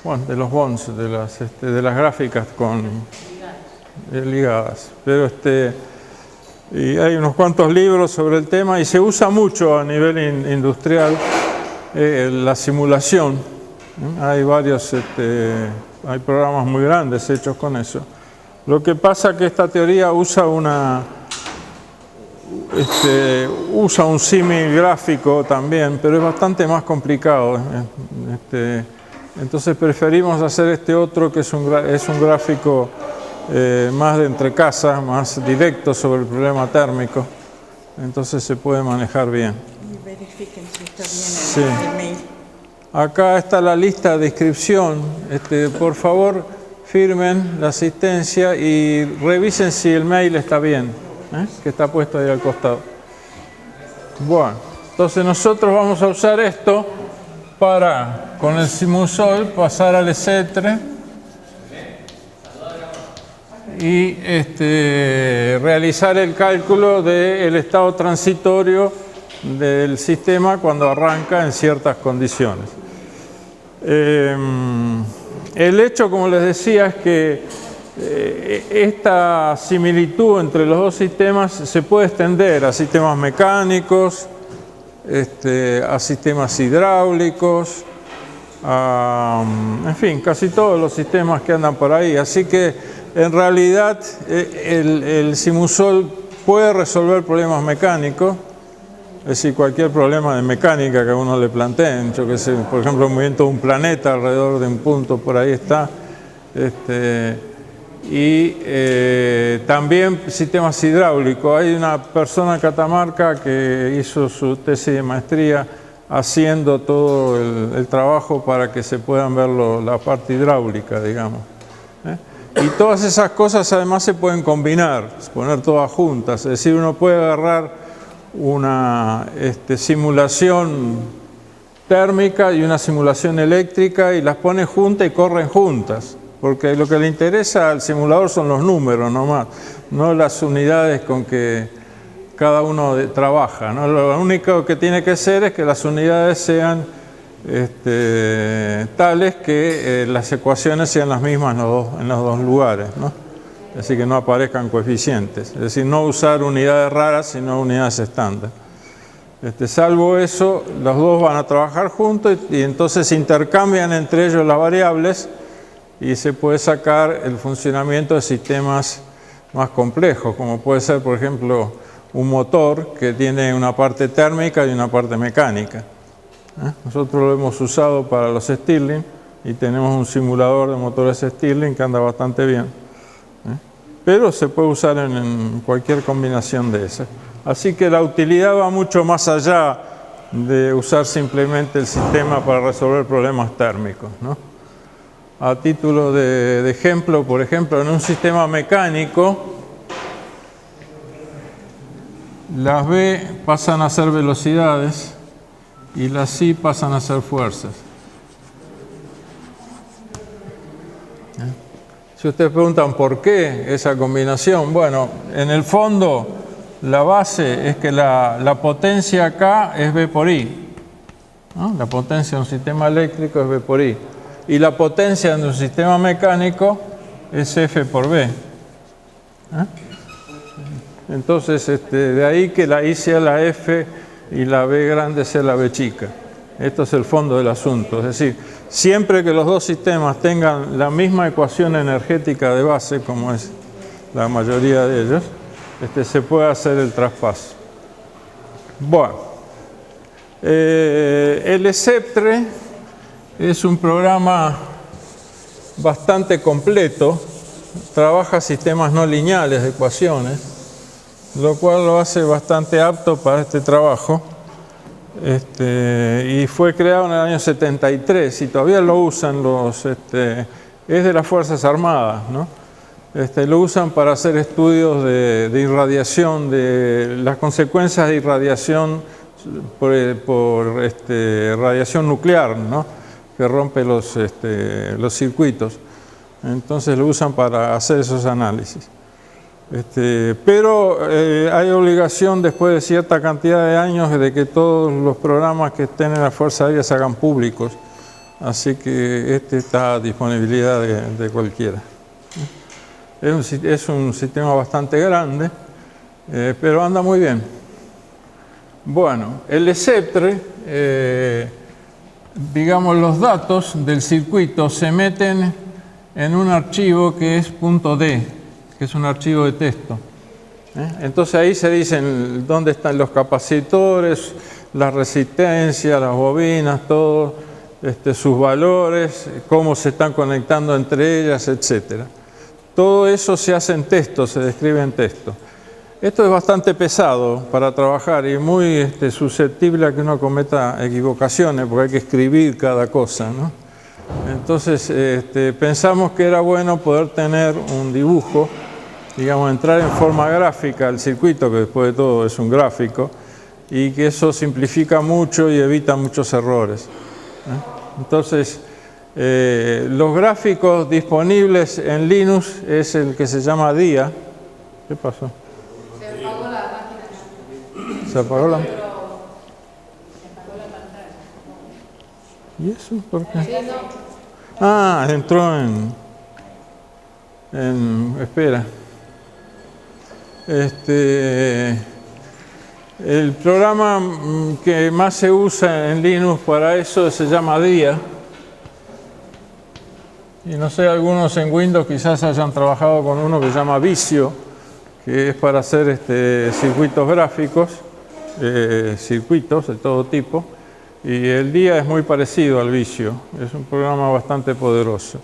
bueno, de los bonds, de las gráficas ligadas. Pero y hay unos cuantos libros sobre el tema y se usa mucho a nivel industrial la simulación. Hay varios, hay programas muy grandes hechos con eso. Lo que pasa es que esta teoría usa un símil gráfico también, pero es bastante más complicado. Entonces preferimos hacer este otro que es un gráfico más de entrecasa, más directo sobre el problema térmico. Entonces se puede manejar bien. Y verifiquen si está bien el mail. Acá está la lista de inscripción. Por favor, firmen la asistencia y revisen si el mail está bien, que está puesto ahí al costado. Bueno, entonces nosotros vamos a usar esto para, con el Simusol, pasar al ECETRE y realizar el cálculo del estado transitorio del sistema cuando arranca en ciertas condiciones. El hecho, como les decía, es que esta similitud entre los dos sistemas se puede extender a sistemas mecánicos, a sistemas hidráulicos, en fin, casi todos los sistemas que andan por ahí. Así que en realidad el Simusol puede resolver problemas mecánicos. Es decir, cualquier problema de mecánica que a uno le planteen, yo que sé, por ejemplo, el movimiento de un planeta alrededor de un punto, por ahí está. También sistemas hidráulicos. Hay una persona en Catamarca que hizo su tesis de maestría haciendo todo el trabajo para que se puedan ver la parte hidráulica, digamos. Y todas esas cosas además se pueden combinar, poner todas juntas. Es decir, uno puede agarrar una simulación térmica y una simulación eléctrica y las pone juntas y corren juntas, porque lo que le interesa al simulador son los números nomás, no las unidades con que cada uno trabaja, ¿no? Lo único que tiene que ser es que las unidades sean tales que las ecuaciones sean las mismas en los dos lugares, ¿no? Es decir, que no aparezcan coeficientes. Es decir, no usar unidades raras, sino unidades estándar. Salvo eso, los dos van a trabajar juntos y entonces intercambian entre ellos las variables y se puede sacar el funcionamiento de sistemas más complejos, como puede ser, por ejemplo, un motor que tiene una parte térmica y una parte mecánica. Nosotros lo hemos usado para los Stirling y tenemos un simulador de motores Stirling que anda bastante bien. Pero se puede usar en cualquier combinación de esas. Así que la utilidad va mucho más allá de usar simplemente el sistema para resolver problemas térmicos, ¿no? A título de ejemplo, por ejemplo, en un sistema mecánico, las V pasan a ser velocidades y las C pasan a ser fuerzas. Si ustedes preguntan por qué esa combinación, bueno, en el fondo la base es que la potencia acá es V por I, ¿no? La potencia de un sistema eléctrico es V por I. Y la potencia de un sistema mecánico es F por V. Entonces, de ahí que la I sea la F y la V grande sea la V chica. Esto es el fondo del asunto. Es decir, siempre que los dos sistemas tengan la misma ecuación energética de base, como es la mayoría de ellos, se puede hacer el traspaso. Bueno, el ECETRE es un programa bastante completo, trabaja sistemas no lineales de ecuaciones, lo cual lo hace bastante apto para este trabajo. Y fue creado en el año 73 y todavía lo usan es de las Fuerzas Armadas, ¿no? Lo usan para hacer estudios de irradiación, de las consecuencias de irradiación por radiación nuclear, ¿no? Que rompe los circuitos. Entonces lo usan para hacer esos análisis. Pero hay obligación después de cierta cantidad de años de que todos los programas que estén en la Fuerza Aérea se hagan públicos. Así que está a disponibilidad de cualquiera. Es un sistema bastante grande, pero anda muy bien. Bueno, el ECEPTRE, digamos, los datos del circuito se meten en un archivo que es .d, que es un archivo de texto. Entonces ahí se dicen dónde están los capacitores, la resistencia, las bobinas, todo, sus valores, cómo se están conectando entre ellas, etc. Todo eso se hace en texto, se describe en texto. Esto es bastante pesado para trabajar y muy susceptible a que uno cometa equivocaciones, porque hay que escribir cada cosa, ¿no? Entonces pensamos que era bueno poder tener un dibujo, digamos, entrar en forma gráfica al circuito, que después de todo es un gráfico, y que eso simplifica mucho y evita muchos errores. Entonces, los gráficos disponibles en Linux es el que se llama DIA. ¿Qué pasó? Se apagó la máquina. ¿Se apagó la? Se apagó la pantalla. ¿Y eso por qué? Sí, no. Ah, entró espera. El programa que más se usa en Linux para eso se llama DIA. Y no sé, algunos en Windows quizás hayan trabajado con uno que se llama Visio, que es para hacer circuitos gráficos, circuitos de todo tipo. Y el DIA es muy parecido al Visio, es un programa bastante poderoso.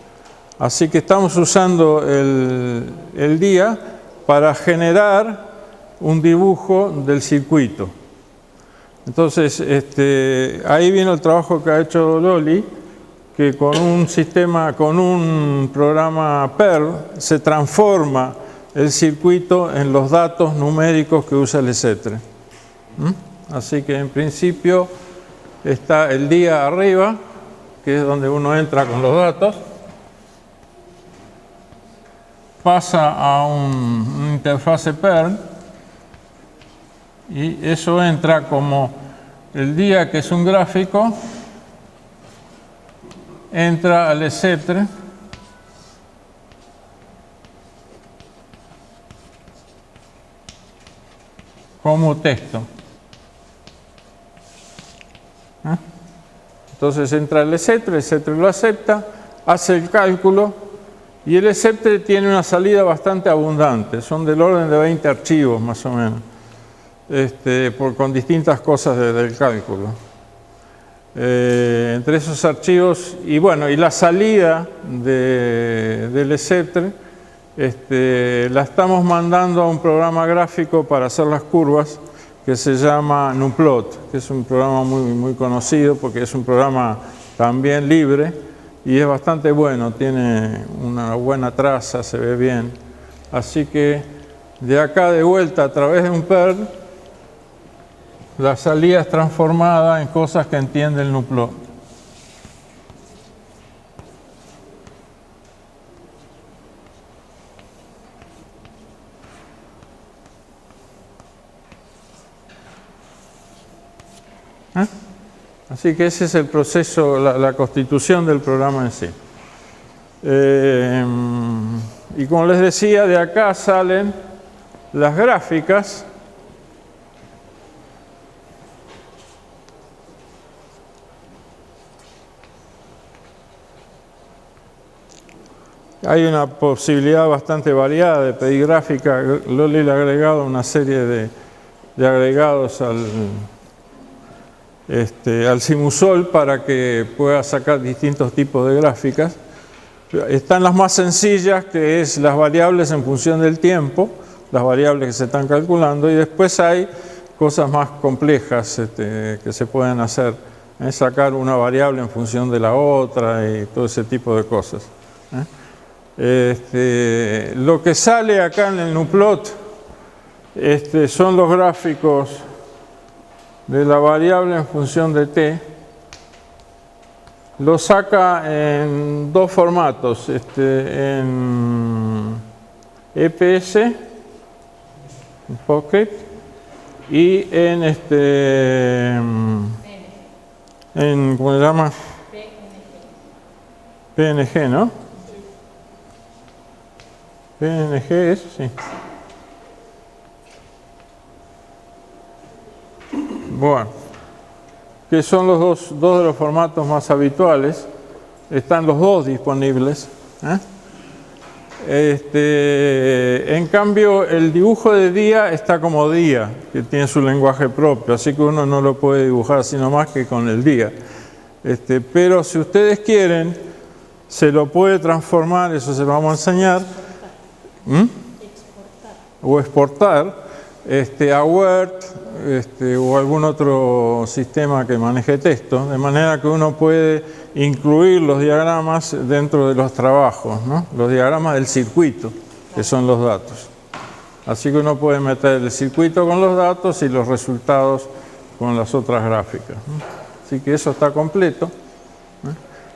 Así que estamos usando el DIA para generar un dibujo del circuito. Entonces, ahí viene el trabajo que ha hecho Loli, que con un sistema, con un programa Perl, se transforma el circuito en los datos numéricos que usa el ECEPTRE. Así que en principio está el DIA arriba, que es donde uno entra con los datos, pasa a una interfase Perl, y eso entra como el DIA, que es un gráfico, entra al ECEPTRE, como texto. Entonces entra el ECEPTRE lo acepta, hace el cálculo, y el ECEPTRE tiene una salida bastante abundante, son del orden de 20 archivos más o menos, con distintas cosas del cálculo. Entre esos archivos, y bueno, y la salida del ECEPTRE la estamos mandando a un programa gráfico para hacer las curvas que se llama Nuplot, que es un programa muy conocido porque es un programa también libre y es bastante bueno, tiene una buena traza, se ve bien. Así que de acá de vuelta a través de un Perl, la salida es transformada en cosas que entiende el Nuplot. Así que ese es el proceso, la constitución del programa en sí. Y como les decía, de acá salen las gráficas. Hay una posibilidad bastante variada de pedir gráfica. Loli le ha agregado una serie de agregados al Simusol para que pueda sacar distintos tipos de gráficas. Están las más sencillas, que es las variables en función del tiempo, las variables que se están calculando, y después hay cosas más complejas que se pueden hacer, sacar una variable en función de la otra y todo ese tipo de cosas. Lo que sale acá en el Nuplot son los gráficos de la variable en función de t. Lo saca en dos formatos, en EPS PostScript, y en ¿cómo se llama? PNG, ¿no? PNG es, sí. Bueno, que son los dos de los formatos más habituales. Están los dos disponibles. En cambio, el dibujo de día está como día, que tiene su lenguaje propio, así que uno no lo puede dibujar sino más que con el día. Pero si ustedes quieren, se lo puede transformar, eso se lo vamos a enseñar, o exportar a Word o algún otro sistema que maneje texto, de manera que uno puede incluir los diagramas dentro de los trabajos, ¿no? Los diagramas del circuito, que son los datos. Así que uno puede meter el circuito con los datos y los resultados con las otras gráficas, ¿no? Así que eso está completo.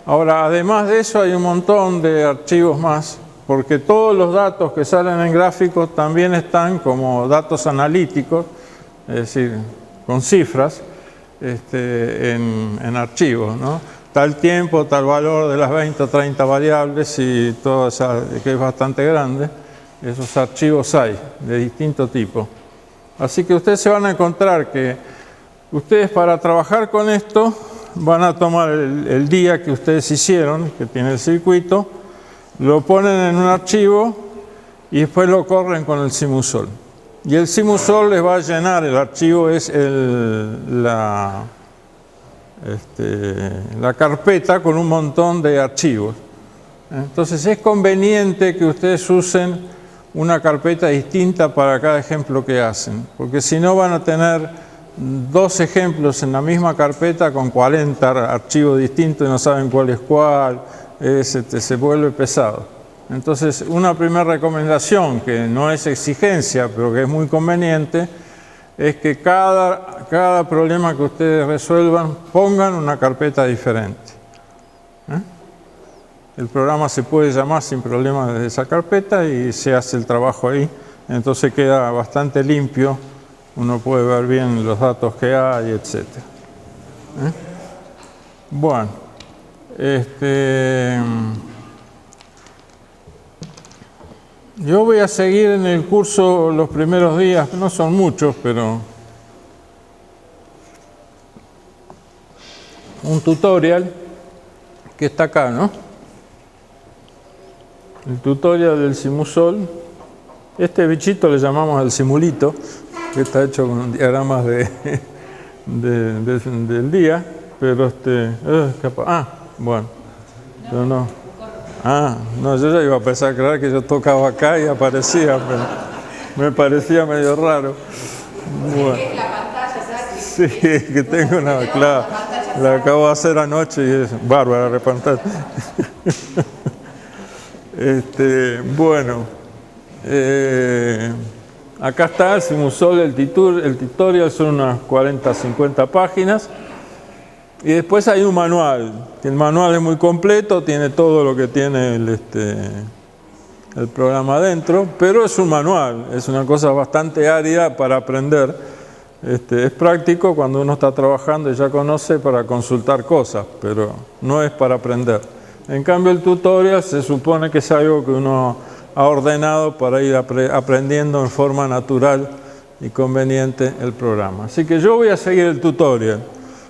Ahora, además de eso, hay un montón de archivos más, porque todos los datos que salen en gráficos también están como datos analíticos, es decir, con cifras, en archivos, ¿no? Tal tiempo, tal valor de las 20 o 30 variables y todo eso, que es bastante grande. Esos archivos hay de distinto tipo. Así que ustedes se van a encontrar que ustedes, para trabajar con esto, van a tomar el día que ustedes hicieron, que tiene el circuito, lo ponen en un archivo y después lo corren con el Simusol. Y el Simusol les va a llenar, el archivo es la carpeta con un montón de archivos. Entonces es conveniente que ustedes usen una carpeta distinta para cada ejemplo que hacen, porque si no van a tener 2 ejemplos en la misma carpeta con 40 archivos distintos y no saben cuál es cuál, se vuelve pesado. Entonces, una primera recomendación, que no es exigencia, pero que es muy conveniente, es que cada problema que ustedes resuelvan, pongan una carpeta diferente. El programa se puede llamar sin problema desde esa carpeta y se hace el trabajo ahí. Entonces queda bastante limpio, uno puede ver bien los datos que hay, etc. Bueno, yo voy a seguir en el curso los primeros días, no son muchos, pero un tutorial que está acá, ¿no? El tutorial del Simusol. Este bichito le llamamos el simulito, que está hecho con diagramas del día, pero bueno, yo no. No, yo ya iba a empezar a creer que yo tocaba acá y aparecía, pero me parecía medio raro. Bueno. Sí, que tengo una, claro, la acabo de hacer anoche y es bárbara la pantalla. Bueno, acá está el Simusol, el tutorial, son unas 40, 50 páginas. Y después hay un manual, que el manual es muy completo, tiene todo lo que tiene el programa adentro, pero es un manual, es una cosa bastante árida para aprender. Es práctico cuando uno está trabajando y ya conoce para consultar cosas, pero no es para aprender. En cambio, el tutorial se supone que es algo que uno ha ordenado para ir aprendiendo en forma natural y conveniente el programa. Así que yo voy a seguir el tutorial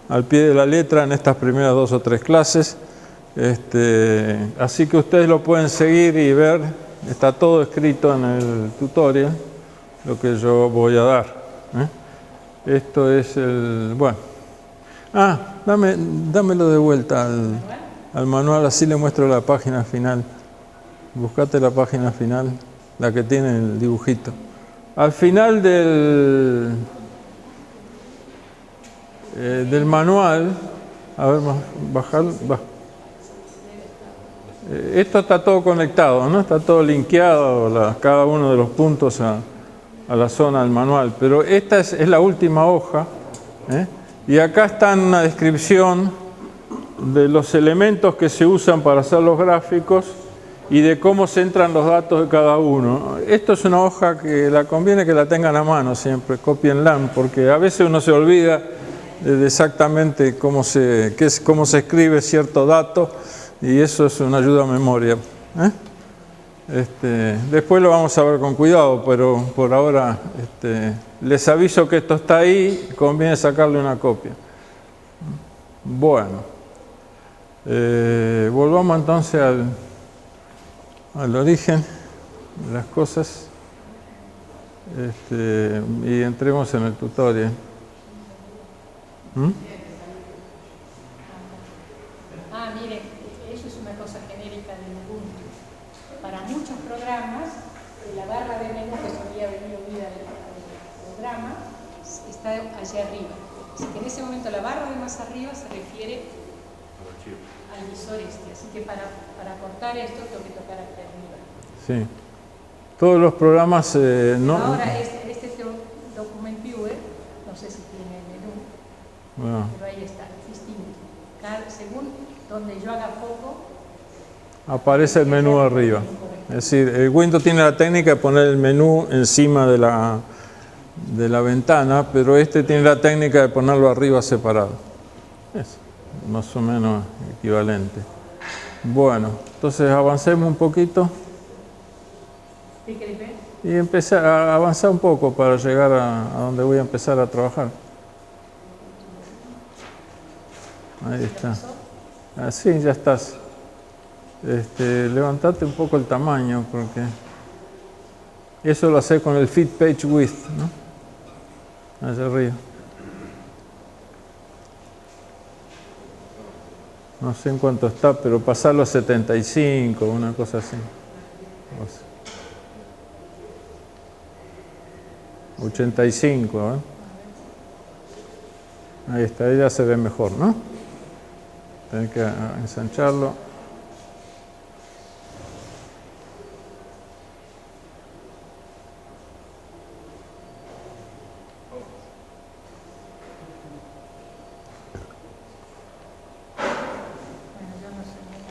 al pie de la letra en estas primeras 2 o 3 clases. Así que ustedes lo pueden seguir y ver, está todo escrito en el tutorial, lo que yo voy a dar. Esto es el... bueno. Dámelo de vuelta al manual, así le muestro la página final. Buscate la página final, la que tiene el dibujito. Al final del manual, a ver, bajar, esto está todo conectado, ¿no? Está todo linkeado, cada uno de los puntos a la zona del manual, pero esta es la última hoja, y acá está una descripción de los elementos que se usan para hacer los gráficos y de cómo se entran los datos de cada uno. Esto es una hoja que conviene que la tengan a mano siempre, cópienla, porque a veces uno se olvida de exactamente cómo se escribe cierto dato, y eso es una ayuda a memoria. Después lo vamos a ver con cuidado, pero por ahora les aviso que esto está ahí, conviene sacarle una copia. Bueno, volvamos entonces al origen de las cosas y entremos en el tutorial. Mire, eso es una cosa genérica de Ubuntu. Para muchos programas, la barra de menú que solía venir unida al programa está allá arriba. Así que en ese momento la barra de más arriba se refiere al visor Así que para cortar esto tengo que tocar aquí arriba. Sí. Todos los programas no... Ahora, este Document Viewer, no sé si tiene el menú, pero ahí está, es distinto. Según donde yo haga foco, aparece el menú arriba. Es decir, el Windows tiene la técnica de poner el menú encima de la ventana, pero tiene la técnica de ponerlo arriba separado. Es más o menos equivalente. Bueno, entonces avancemos un poquito y empezar a avanzar un poco para llegar a donde voy a empezar a trabajar. Ahí está. Así ya estás. Levantate un poco el tamaño, porque eso lo hace con el Fit Page Width, ¿no? Allá arriba. No sé en cuánto está, pero pasarlo a 75, una cosa así. 85, ¿eh? Ahí está, ahí ya se ve mejor, ¿no? Tengo que ensancharlo.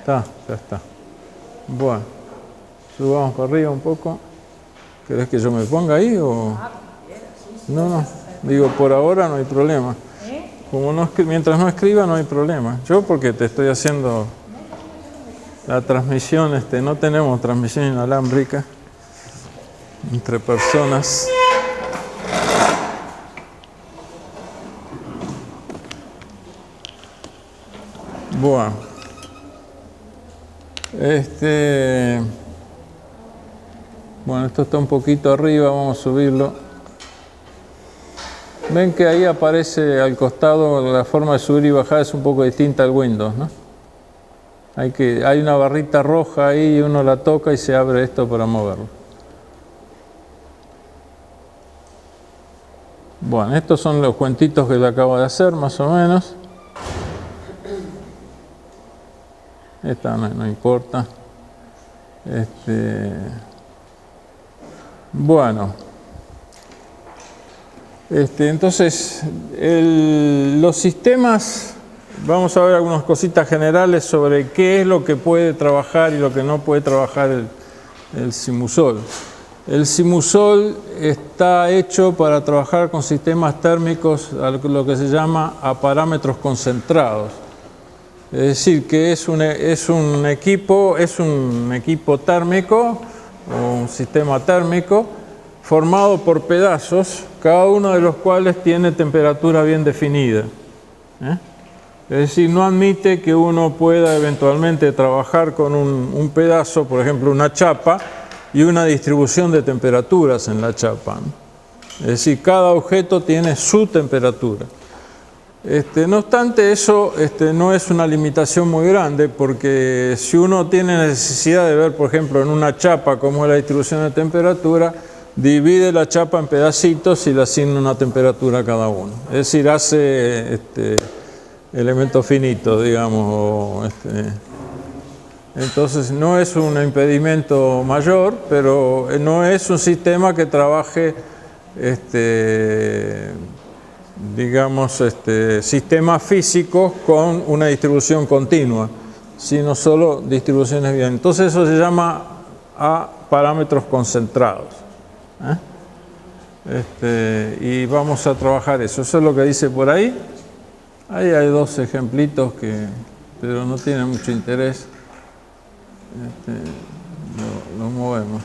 Ya está. Bueno, subamos para arriba un poco. ¿Querés que yo me ponga ahí o...? No, digo, por ahora no hay problema. Como mientras no escriba no hay problema. Yo porque te estoy haciendo la transmisión, no tenemos transmisión inalámbrica entre personas. Bueno. Bueno, esto está un poquito arriba, vamos a subirlo. Ven que ahí aparece al costado, la forma de subir y bajar es un poco distinta al Windows, ¿no? Hay una barrita roja ahí y uno la toca y se abre esto para moverlo. Bueno, estos son los cuentitos que le acabo de hacer, más o menos. Esta no importa. Bueno. Entonces, los sistemas, vamos a ver algunas cositas generales sobre qué es lo que puede trabajar y lo que no puede trabajar el Simusol. El Simusol está hecho para trabajar con sistemas térmicos, lo que se llama a parámetros concentrados. Es decir, que es un equipo térmico o un sistema térmico formado por pedazos, cada uno de los cuales tiene temperatura bien definida. Es decir, no admite que uno pueda eventualmente trabajar con un pedazo, por ejemplo, una chapa, y una distribución de temperaturas en la chapa. Es decir, cada objeto tiene su temperatura. No obstante, eso no es una limitación muy grande, porque si uno tiene necesidad de ver, por ejemplo, en una chapa cómo es la distribución de temperatura, divide la chapa en pedacitos y le asigna una temperatura a cada uno. Es decir, hace elementos finitos, digamos. Entonces no es un impedimento mayor, pero no es un sistema que trabaje, digamos, sistemas físicos con una distribución continua. sino solo distribuciones bien. Entonces eso se llama a parámetros concentrados. Y vamos a trabajar eso. Eso es lo que dice por ahí. Ahí hay dos ejemplitos pero no tienen mucho interés. Lo movemos.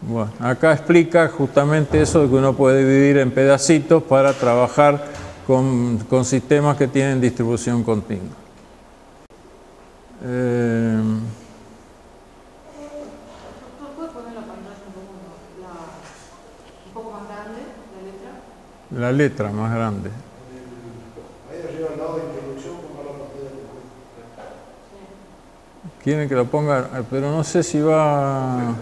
Bueno, acá explica justamente eso de que uno puede dividir en pedacitos para trabajar con sistemas que tienen distribución continua. ¿Puedes poner la pantalla un poco más grande, la letra? La letra más grande. Ahí arriba al lado de introducción, ponga la partida de Quieren que lo ponga, pero no sé si va...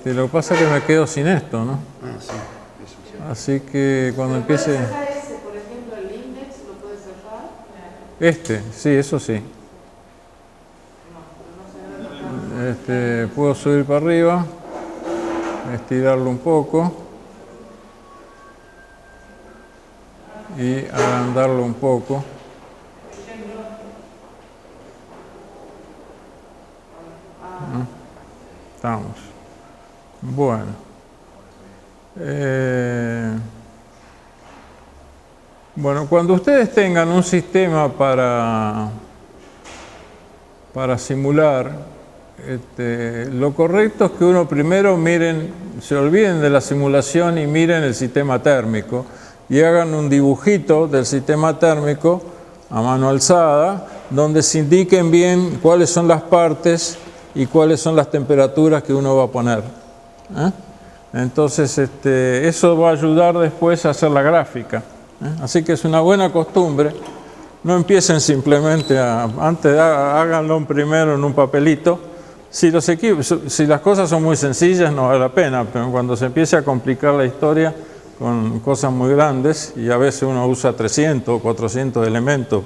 lo que pasa es que me quedo sin esto, ¿no? Ah, sí, eso sí. Así que cuando empiece... ¿Puedes cerrar ese, por ejemplo, el index? ¿Lo puedes cerrar? Sí, eso sí. Puedo subir para arriba, estirarlo un poco y agrandarlo un poco. Estamos. Bueno. Bueno, cuando ustedes tengan un sistema para simular, lo correcto es que uno primero se olviden de la simulación y miren el sistema térmico y hagan un dibujito del sistema térmico a mano alzada, donde se indiquen bien cuáles son las partes y cuáles son las temperaturas que uno va a poner. Entonces, eso va a ayudar después a hacer la gráfica. Así que es una buena costumbre. No empiecen simplemente háganlo primero en un papelito. Si las cosas son muy sencillas, no vale la pena, pero cuando se empiece a complicar la historia con cosas muy grandes, y a veces uno usa 300 o 400 elementos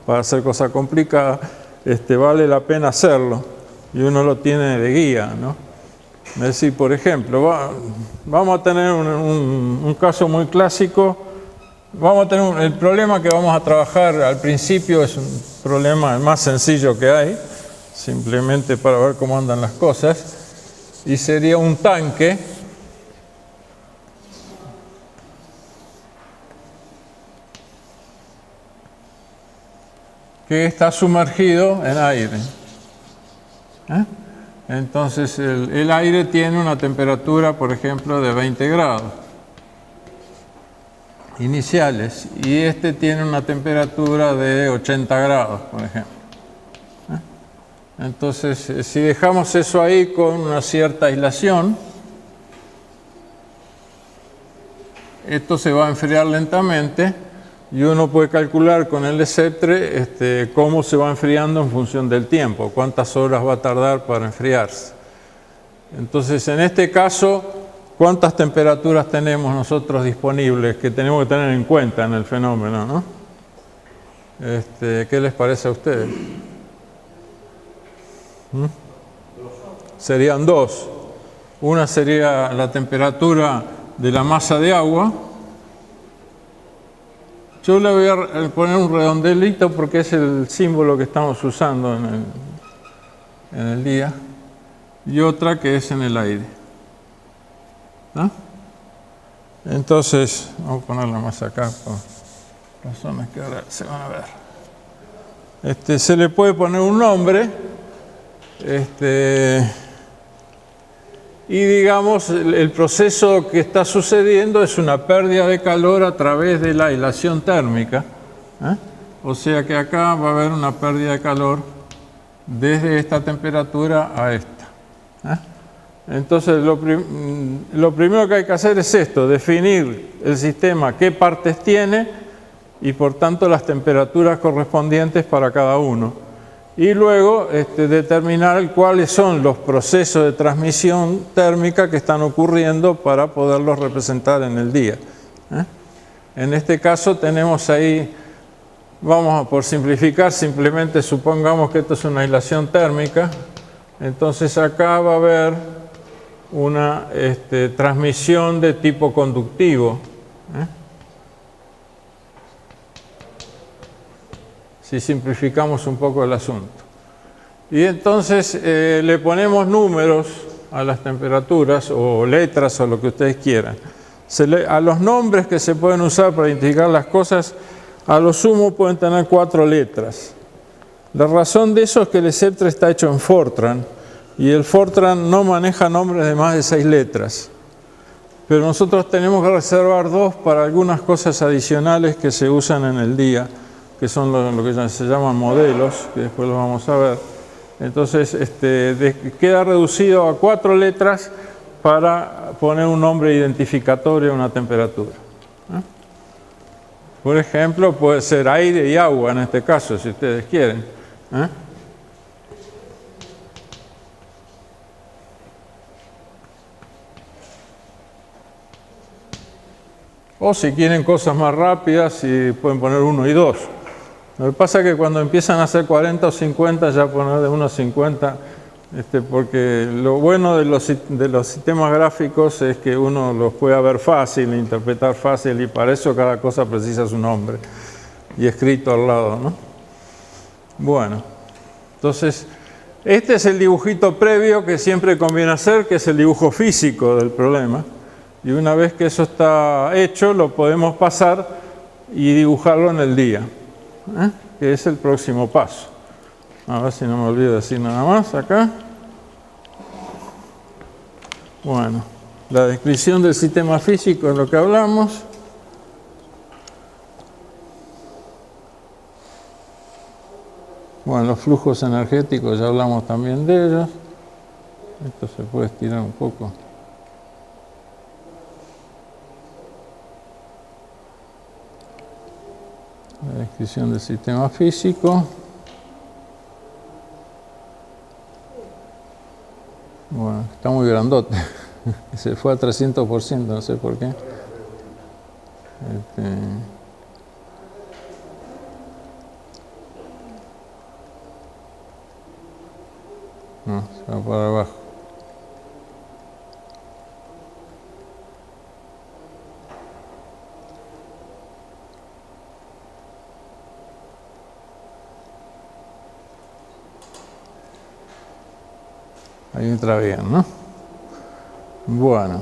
para hacer cosas complicadas, vale la pena hacerlo, y uno lo tiene de guía, ¿no? Es decir, por ejemplo, vamos a tener un caso muy clásico. El problema que vamos a trabajar al principio es un problema el más sencillo que hay, simplemente para ver cómo andan las cosas, y sería un tanque que está sumergido en aire. Entonces el aire tiene una temperatura, por ejemplo, de 20 grados iniciales, y tiene una temperatura de 80 grados, por ejemplo. Entonces, si dejamos eso ahí con una cierta aislación, esto se va a enfriar lentamente y uno puede calcular con el Sceptre cómo se va enfriando en función del tiempo, cuántas horas va a tardar para enfriarse. Entonces, en este caso, ¿cuántas temperaturas tenemos nosotros disponibles que tenemos que tener en cuenta en el fenómeno, ¿no? ¿Qué les parece a ustedes? Serían dos. Una sería la temperatura de la masa de agua. Yo le voy a poner un redondelito porque es el símbolo que estamos usando en el día. Y otra que es en el aire. ¿No? Entonces, vamos a ponerla más acá por razones que ahora se van a ver. Se le puede poner un nombre. Y digamos, el proceso que está sucediendo es una pérdida de calor a través de la aislación térmica. O sea que acá va a haber una pérdida de calor desde esta temperatura a esta. Entonces, lo primero que hay que hacer es esto, definir el sistema, qué partes tiene y por tanto las temperaturas correspondientes para cada uno. Y luego determinar cuáles son los procesos de transmisión térmica que están ocurriendo para poderlos representar en el día. En este caso tenemos ahí, por simplificar, simplemente supongamos que esto es una aislación térmica. Entonces acá va a haber una transmisión de tipo conductivo. si simplificamos un poco el asunto. Y entonces le ponemos números a las temperaturas o letras o lo que ustedes quieran. A los nombres que se pueden usar para identificar las cosas, a lo sumo pueden tener 4 letras. La razón de eso es que el ECEPTRA está hecho en Fortran y el Fortran no maneja nombres de más de 6 letras. Pero nosotros tenemos que reservar 2 para algunas cosas adicionales que se usan en el día, que son lo que se llaman modelos, que después lo vamos a ver. Entonces queda reducido a 4 letras para poner un nombre identificatorio a una temperatura. Por ejemplo, puede ser aire y agua en este caso, si ustedes quieren. O si quieren cosas más rápidas, pueden poner 1 y 2. Lo que pasa es que cuando empiezan a hacer 40 o 50, ya poner de 1 a 50, porque lo bueno de los sistemas gráficos es que uno los puede ver fácil, interpretar fácil, y para eso cada cosa precisa su nombre y escrito al lado, ¿no? Bueno, entonces este es el dibujito previo que siempre conviene hacer, que es el dibujo físico del problema. Y una vez que eso está hecho, lo podemos pasar y dibujarlo en el día, que es el próximo paso. A ver si no me olvido de decir nada más acá. Bueno, la descripción del sistema físico es lo que hablamos. Bueno, los flujos energéticos ya hablamos también de ellos. Esto se puede estirar un poco. La descripción del sistema físico. Bueno, está muy grandote. Se fue a 300%, no sé por qué. No, se va para abajo. Ahí entra bien, ¿no? Bueno.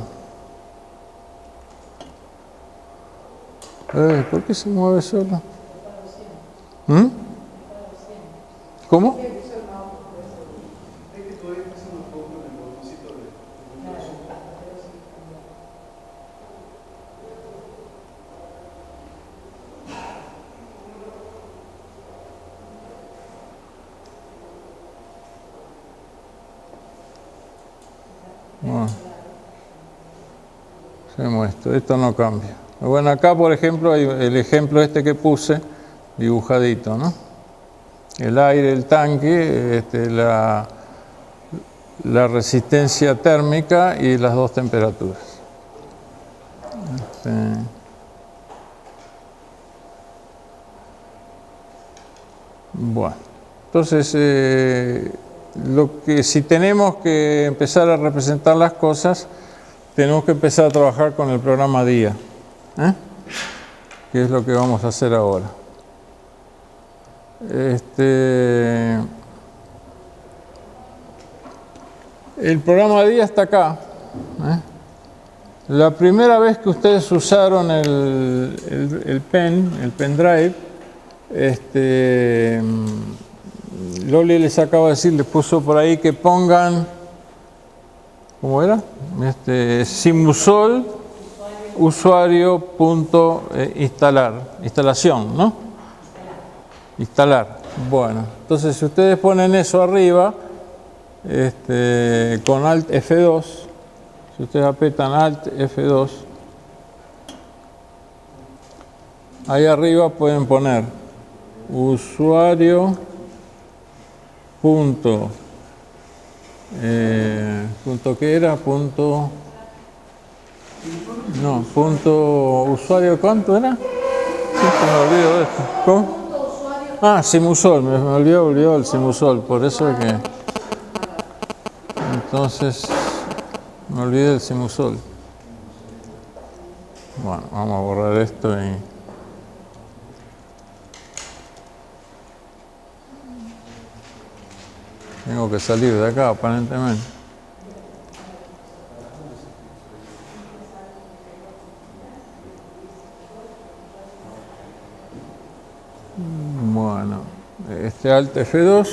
¿Por qué se mueve solo? ¿Cómo? Esto no cambia. Bueno, acá por ejemplo hay el ejemplo que puse dibujadito, ¿no? El aire, el tanque, la resistencia térmica y las 2 temperaturas. Bueno, entonces si tenemos que empezar a representar las cosas, tenemos que empezar a trabajar con el programa DIA, que es lo que vamos a hacer ahora. El programa DIA está acá. La primera vez que ustedes usaron el pendrive, Loli les acaba de decir, les puso por ahí que pongan, ¿cómo era? Simusol instalación, ¿no? Instalar. Bueno, entonces si ustedes ponen eso arriba, con Alt F2, si ustedes apretan Alt F2, ahí arriba pueden poner usuario punto ¿qué era? Punto usuario, ¿cuánto era? Sí, me olvido de esto. ¿Cómo? Simusol, me olvidó el Simusol, por eso es que entonces me olvidé del Simusol. Bueno, vamos a borrar esto y Tengo que salir de acá, aparentemente. Bueno, Alt F2.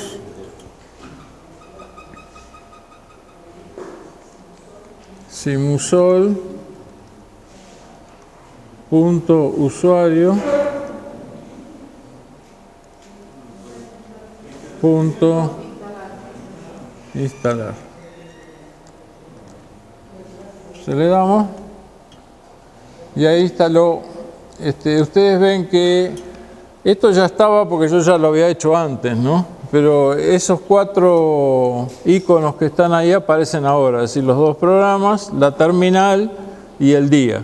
Simusol. Punto usuario. Punto instalar. Se le damos y ahí instaló. Ustedes ven que esto ya estaba porque yo ya lo había hecho antes, ¿no? Pero esos 4 iconos que están ahí aparecen ahora, es decir, los 2 programas, la terminal y el día.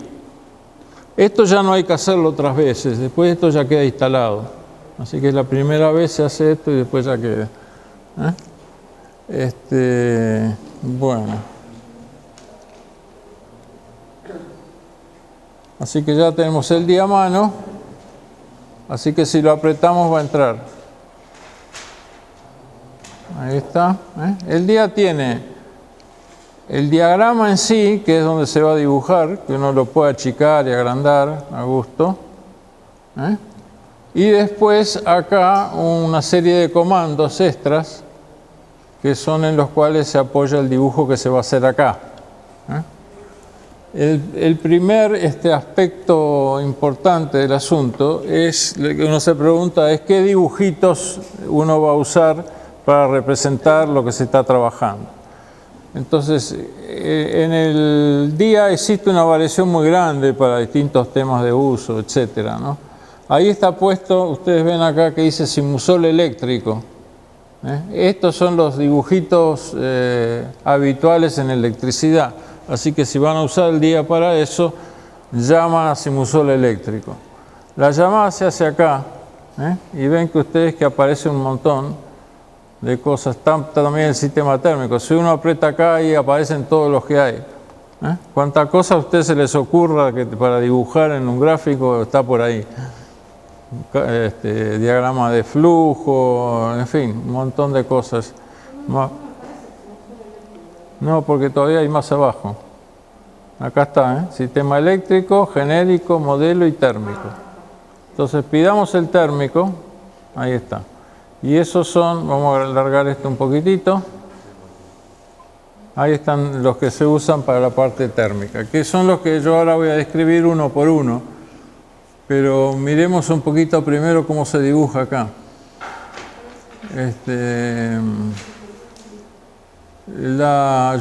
Esto ya no hay que hacerlo otras veces, después esto ya queda instalado. Así que la primera vez se hace esto y después ya queda. Bueno. Así que ya tenemos el día a mano. Así que si lo apretamos va a entrar. Ahí está. El día tiene el diagrama en sí, que es donde se va a dibujar, que uno lo puede achicar y agrandar a gusto. Y después acá una serie de comandos extras, que son en los cuales se apoya el dibujo que se va a hacer acá. El primer aspecto importante del asunto es, lo que uno se pregunta es qué dibujitos uno va a usar para representar lo que se está trabajando. Entonces, en el día existe una variación muy grande para distintos temas de uso, etcétera, ¿no? Ahí está puesto, ustedes ven acá que dice Simusol eléctrico. Estos son los dibujitos habituales en electricidad. Así que si van a usar el día para eso, llaman a Simusol eléctrico. La llamada se hace acá, y ven que ustedes que aparece un montón de cosas. También el sistema térmico. Si uno aprieta acá, ahí aparecen todos los que hay. Cuánta cosa a ustedes se les ocurra que para dibujar en un gráfico está por ahí. Diagrama de flujo, en fin, un montón de cosas. No, porque todavía hay más abajo. Acá está, sistema eléctrico, genérico, modelo y térmico. Entonces pidamos el térmico, ahí está. Y esos son, vamos a alargar esto un poquitito. Ahí están los que se usan para la parte térmica, que son los que yo ahora voy a describir uno por uno. Pero miremos un poquito primero cómo se dibuja acá.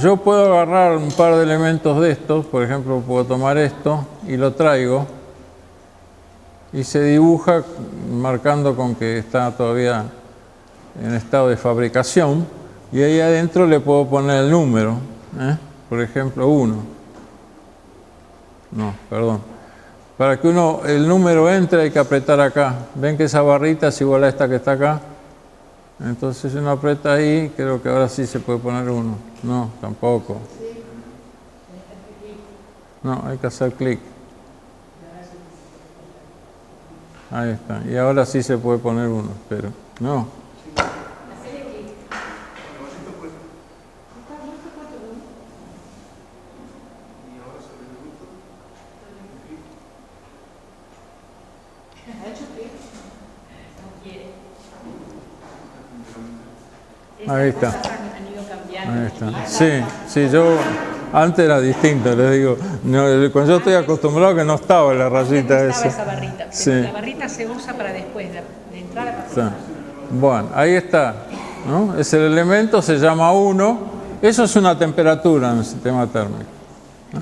Yo puedo agarrar un par de elementos de estos, por ejemplo, puedo tomar esto y lo traigo y se dibuja marcando con que está todavía en estado de fabricación y ahí adentro le puedo poner el número, por ejemplo 1. No, perdón. Para que el número entre hay que apretar acá. ¿Ven que esa barrita es igual a esta que está acá? Entonces uno aprieta ahí, creo que ahora sí se puede poner 1. No, tampoco. No, hay que hacer clic. Ahí está. Y ahora sí se puede poner 1, pero no. Ahí está. Ahí está. Sí, yo antes era distinto, les digo. No, cuando yo estoy acostumbrado que no estaba la rayita esa. Esa barrita, pero sí. la barrita se usa para después de entrar a la persona. Bueno, ahí está, ¿no? Es el elemento, se llama 1. Eso es una temperatura en el sistema térmico, ¿no?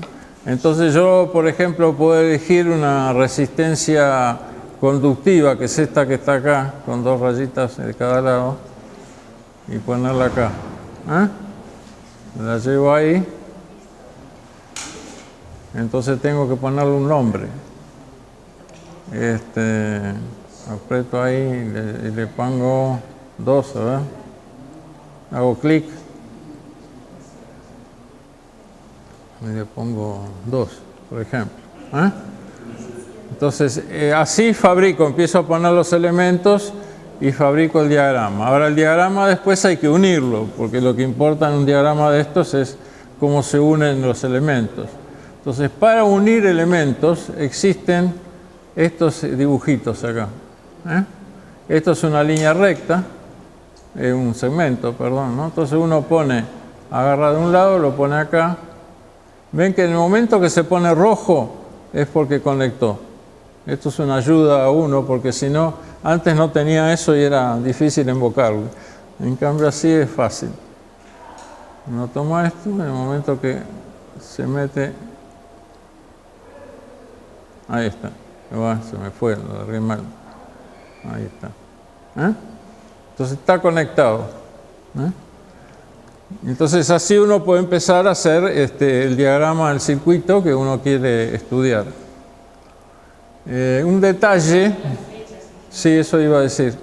Entonces yo, por ejemplo, puedo elegir una resistencia conductiva, que es esta que está acá, con 2 rayitas de cada lado, y ponerla acá. La llevo ahí. Entonces tengo que ponerle un nombre. Aprieto ahí y le pongo 2, ¿verdad? Hago clic y le pongo 2, por ejemplo. Entonces, así fabrico, empiezo a poner los elementos y fabrico el diagrama. Ahora el diagrama después hay que unirlo, porque lo que importa en un diagrama de estos es cómo se unen los elementos. Entonces, para unir elementos existen estos dibujitos acá. Esto es una línea recta, un segmento, perdón, ¿no? Entonces uno agarra de un lado, lo pone acá. Ven que en el momento que se pone rojo es porque conectó. Esto es una ayuda a uno, porque si no, antes no tenía eso y era difícil invocarlo. En cambio así es fácil. Uno toma esto, en el momento que se mete... Ahí está. Se me fue, lo agarré mal. Ahí está. Entonces está conectado. Entonces así uno puede empezar a hacer el diagrama del circuito que uno quiere estudiar. Un detalle, sí, eso iba a decir.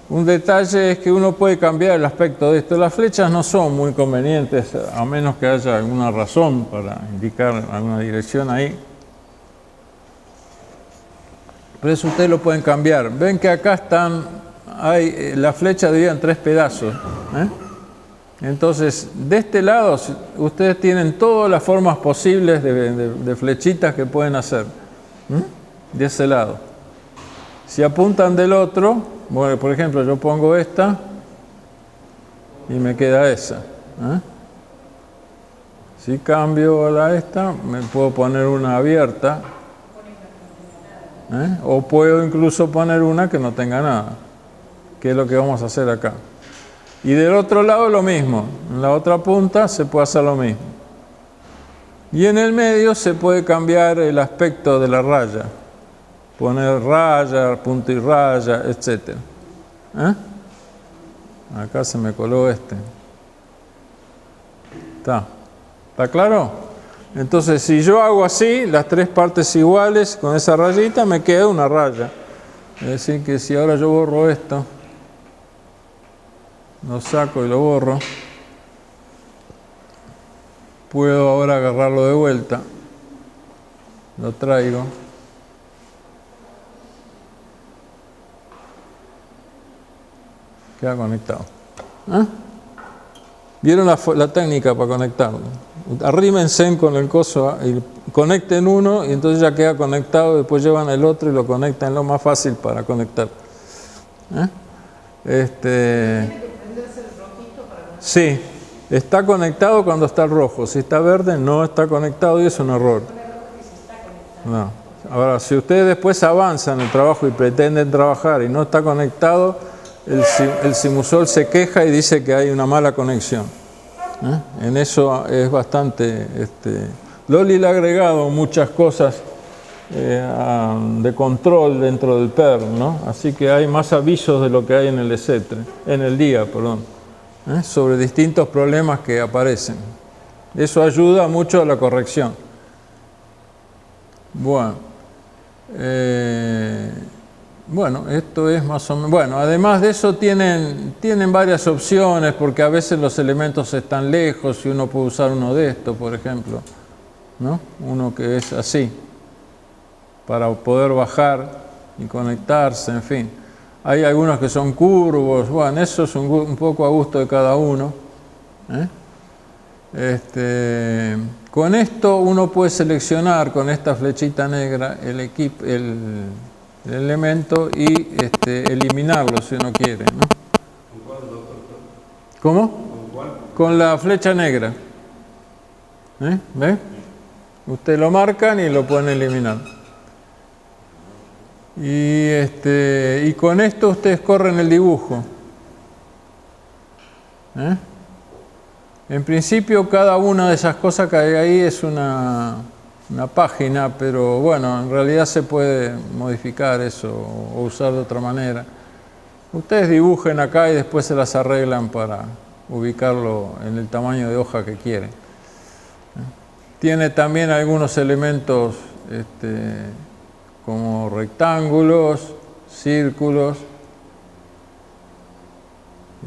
Un detalle es que uno puede cambiar el aspecto de esto. Las flechas no son muy convenientes, a menos que haya alguna razón para indicar alguna dirección ahí. Pero eso ustedes lo pueden cambiar. Ven que acá la flecha dividida en 3 pedazos. Entonces, de este lado, ustedes tienen todas las formas posibles de flechitas que pueden hacer. De ese lado. Si apuntan del otro, bueno, por ejemplo, yo pongo esta y me queda esa. Si cambio a esta, me puedo poner una abierta. O puedo incluso poner una que no tenga nada, que es lo que vamos a hacer acá. Y del otro lado lo mismo, en la otra punta se puede hacer lo mismo. Y en el medio se puede cambiar el aspecto de la raya, poner raya, punto y raya, etc. Acá se me coló ¿Está claro? Entonces, si yo hago así, las 3 partes iguales, con esa rayita me queda una raya. Es decir, que si ahora yo borro esto, lo saco y lo borro, puedo ahora agarrarlo de vuelta, lo traigo, queda conectado. ¿Vieron la técnica para conectarlo? Arrímense con el coso y conecten uno y entonces ya queda conectado, después llevan el otro y lo conectan, es lo más fácil para conectar. ¿Tiene que prenderse el rojito para conectar? Sí, está conectado cuando está rojo, si está verde no está conectado y es un error. No. Ahora, si ustedes después avanzan en el trabajo y pretenden trabajar y no está conectado, el Simusol se queja y dice que hay una mala conexión. En eso es bastante... Loli le ha agregado muchas cosas de control dentro del PERM, ¿no? Así que hay más avisos de lo que hay en el día, sobre distintos problemas que aparecen. Eso ayuda mucho a la corrección. Bueno, esto es más o menos... Bueno, además de eso tienen varias opciones, porque a veces los elementos están lejos y uno puede usar uno de estos, por ejemplo, ¿no? Uno que es así, para poder bajar y conectarse, en fin. Hay algunos que son curvos, bueno, eso es un poco a gusto de cada uno. Con esto uno puede seleccionar con esta flechita negra el elemento y eliminarlo si uno quiere, ¿no? ¿Con cuál, doctor? ¿Cómo? ¿Con cuál? Con la flecha negra. ¿Ve? Usted lo marcan y lo pueden eliminar. Y con esto ustedes corren el dibujo. En principio cada una de esas cosas que hay ahí es una página, pero bueno, en realidad se puede modificar eso o usar de otra manera. Ustedes dibujen acá y después se las arreglan para ubicarlo en el tamaño de hoja que quieren. Tiene también algunos elementos como rectángulos, círculos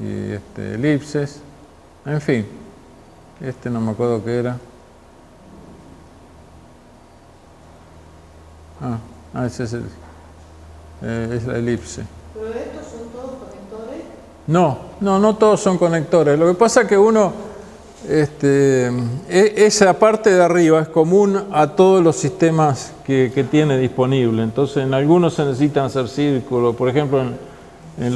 y elipses, en fin. No me acuerdo qué era. Ese es la elipse. Pero estos son todos conectados. No todos son conectores. Lo que pasa es que uno, esa parte de arriba es común a todos los sistemas que tiene disponible. Entonces, en algunos se necesitan hacer círculos. Por ejemplo, en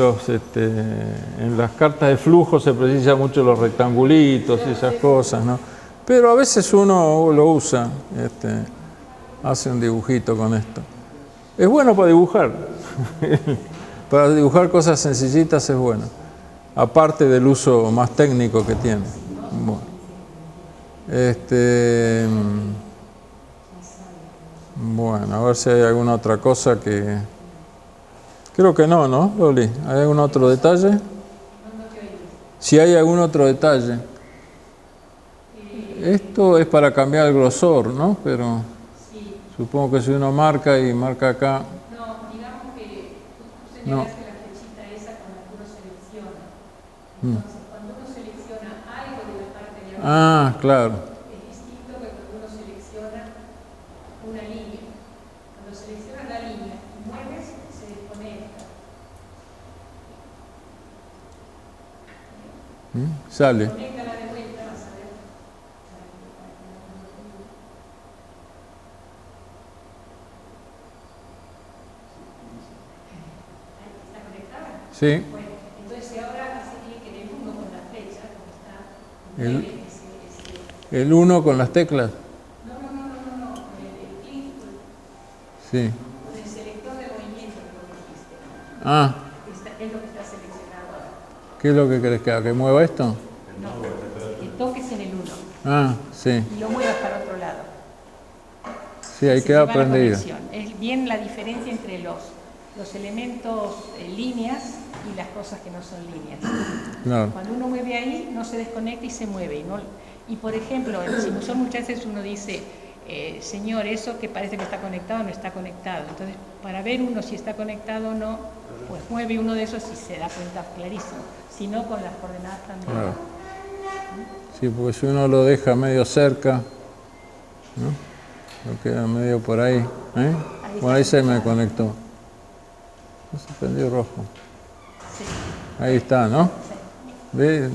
las cartas de flujo se precisan mucho los rectangulitos y esas cosas, ¿no? Pero a veces uno lo usa, hace un dibujito con esto. Es bueno para dibujar. Para dibujar cosas sencillitas es bueno. Aparte del uso más técnico que tiene. Bueno, a ver si hay alguna otra cosa que... Creo que no, ¿no, Loli? ¿Hay algún otro detalle? Si hay algún otro detalle. Esto es para cambiar el grosor, ¿no? Pero supongo que si uno marca y marca acá... No, digamos que tú señalaste la flechita esa con la que uno selecciona. Entonces, cuando uno selecciona algo de la parte de abajo, claro. es distinto que cuando uno selecciona una línea. Cuando seleccionas la línea y mueves, se desconecta. Sale. Conéctala de vuelta, vas a ver. ¿Está conectada? Sí. Bueno, entonces si ahora hace clic en el 1 con la flecha, como está, El- mueve ese... El 1 con las teclas. No, con el clic, Sí. con el selector de movimiento que vos dijiste. Es lo que está seleccionado ahora. ¿Qué es lo que querés que haga? ¿Que mueva esto? No, que toques en el 1 Sí. y lo muevas para otro lado. Sí, ahí Se queda lleva la prendido. conexión. Es bien la diferencia entre los elementos líneas y las cosas que no son líneas. Claro. Cuando uno mueve ahí, no se desconecta y se mueve. Y por ejemplo, en Simulsón muchas veces uno dice, señor, eso que parece que está conectado no está conectado. Entonces, para ver uno si está conectado o no, pues mueve uno de esos y se da cuenta clarísimo. Si no, con las coordenadas también. Claro. Sí, porque si uno lo deja medio cerca, ¿no? Lo queda medio por ahí. Bueno, ahí se me conectó. Se prendió rojo. Sí. Ahí está, ¿no? ¿Ve? De